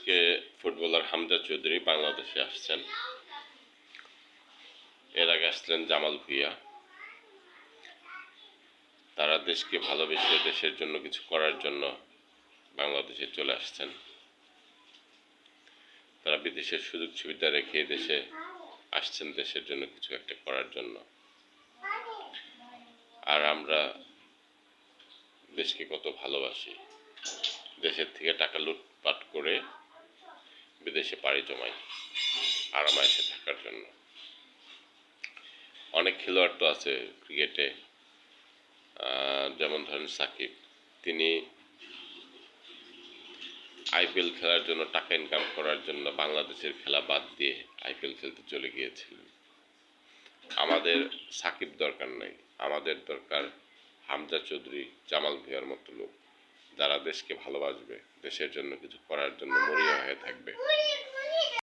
আজকে ফুটবলার হামজা চৌধুরী বাংলাদেশে আসছেন। এর আগে আসছিলেন জামাল ভুঁইয়া। তারা দেশকে ভালোবেসে দেশের জন্য কিছু করার জন্য বাংলাদেশে চলে আসছেন। তারা বিদেশের সুযোগ সুবিধা রেখে দেশে আসছেন দেশের জন্য কিছু একটা করার জন্য। আর আমরা দেশকে কত ভালোবাসি, দেশের থেকে টাকা লুটপাট করে বিদেশে পাড়ি জমাই আরামায়েশে থাকার জন্য। অনেক খেলোয়াড় তো আছে ক্রিকেটে, যেমন ধরেন সাকিব, তিনি আইপিএল খেলার জন্য টাকা ইনকাম করার জন্য বাংলাদেশের খেলা বাদ দিয়ে আইপিএল খেলতে চলে গিয়েছিলেন। আমাদের সাকিব দরকার নাই, আমাদের দরকার হামজা চৌধুরী, জামাল ভুঁইয়ার মতো লোক, যারা দেশকে ভালোবাসবে, দেশের জন্য কিছু করার জন্য মরিয়া হয়ে থাকবে।